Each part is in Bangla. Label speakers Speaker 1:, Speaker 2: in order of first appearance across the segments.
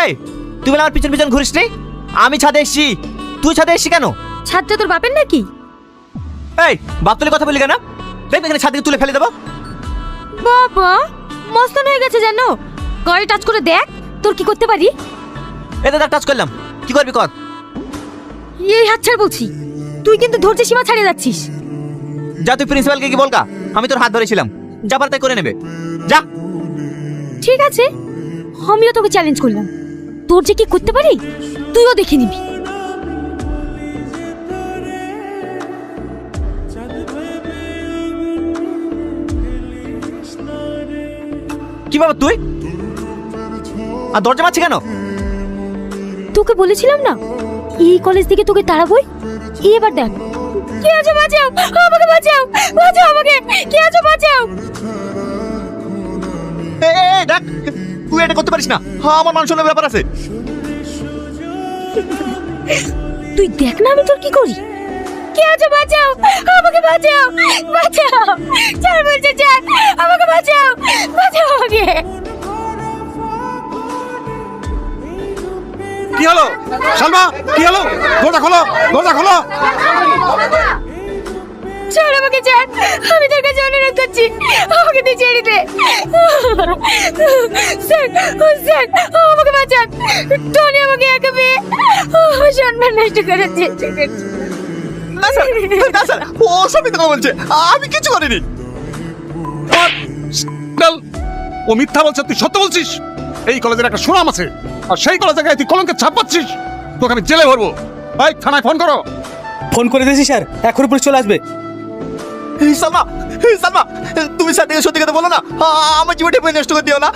Speaker 1: এই তুই বলে আমার পিছন পিছন ঘুরিস নি? আমি ছাদে এসছি, তুই ছাদে এসছি কেন?
Speaker 2: ছাদটা তোর বাপের নাকি?
Speaker 1: এই বাপ তুলে কথা বলি কেন? দেখবে এখানে ছাদ থেকে তুলে ফেলে দেবো।
Speaker 2: বাবা মস্তান হয়ে গেছে জানো। গায়ে টাচ করে দেখ তোর কি করতে পারি।
Speaker 1: এতে দেখ টাচ করলাম, কি করবি কর।
Speaker 2: এই হাত ছাড় বলছি, তুই কিন্তু ধৈর্যের সীমা ছাড়িয়ে যাচ্ছিস।
Speaker 1: যা তুই প্রিন্সিপালকে কি বলকা, আমি তোর হাত ধরেছিলাম, যা পারে তাই করে নেবে, যা।
Speaker 2: ঠিক আছে, আমিও তোকে চ্যালেঞ্জ করলাম, তোর যে কি করতে পারি তুইও দেখে নিবি।
Speaker 1: কি বাবা তুই আর দরজা মারছি কেন?
Speaker 2: তোকে বলেছিলাম না এই কলেজ থেকে তোকে তাড়াবই। এবার দেখ কে আছে, বাঁচাও আমাকে, বাঁচাও বাঁচাও আমাকে, কে আছে বাঁচাও।
Speaker 1: এই দেখ, তুই এটা করতে পারিস না, আমার মান সম্মানের ব্যাপার আছে।
Speaker 2: তুই দেখ না আমি তোর কি করি। কে আছে বাঁচাও আমাকে, বাঁচাও বাঁচাও, ছাড় বলছে ছাড় আমাকে, বাঁচাও বাঁচাও আমাকে।
Speaker 3: কি হলো সালমা, কি হলো? দরজা খোলো, দরজা খোলো।
Speaker 2: ছাড় আমাকে, ছাড়, আমি তোর কাছে অনুরোধ করছি, আমাকে তুই ছেড়ে দে। স্যার স্যার আমাকে বাঁচান, টনি আমাকে একা পেয়ে সম্মান নষ্ট করার চেষ্টা করছে।
Speaker 1: না স্যার, না স্যার, ও সবই তো বলছে, আমি কিছু করিনি।
Speaker 3: ও মিথ্যা বলছে, তুই সত্য বলছিস। এই কলেজের একটা সুনাম আছে, আর সেই কলেজে গায়ে তুই কলঙ্কের ছাপ পাচ্ছিস। তোকে আমি জেলে ভরবো। ভাই থানায় ফোন করো।
Speaker 4: ফোন করে দিয়েছি স্যার, এখন পুলিশ চলে আসবে।
Speaker 1: সালমা, সালমা, তুমি স্যার থেকে সত্যি কথা বলো না, আমার জীবনটা নষ্ট করে দিও না,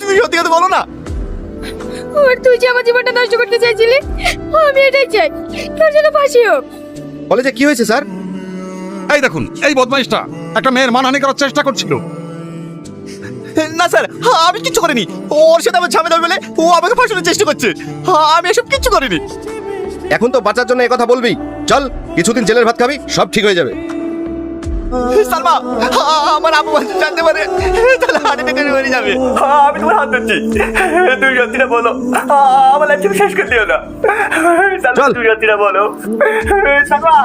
Speaker 1: তুমি সত্যি কথা বলো না।
Speaker 2: আর তুই যে আমার জীবনটা নষ্ট করতে চাইছিলি, আমি এটাই চাই, তোর জন্য ফাঁসি হোক।
Speaker 5: কলেজে কি হয়েছে স্যার?
Speaker 3: এই দেখুন, এই বদমাইশটা একটা মেয়ের মানহানি করার চেষ্টা করছিল।
Speaker 1: না স্যার, আমি কিচ্ছু করিনি, ওর সাথে আমার ঝামেলা বলে ও আমাকে ফাঁসানোর চেষ্টা করছে, আমি এসব কিচ্ছু করিনি।
Speaker 5: এখন তো বাঁচার জন্য কথা বলবি, চল কিছুদিন জেলের ভাত খাবি, সব ঠিক হয়ে যাবে।
Speaker 1: সালমা, আমার আব্বু জানতে পারে তাহলে হার্ট অ্যাটাকে মরে যাবে, আমি তোমার হাত ধরছি, তুমি সত্যিটা বলো, আমার লাইফ শেষ করে দিও না।
Speaker 5: চল।
Speaker 1: তুমি সত্যিটা বলো সালমা।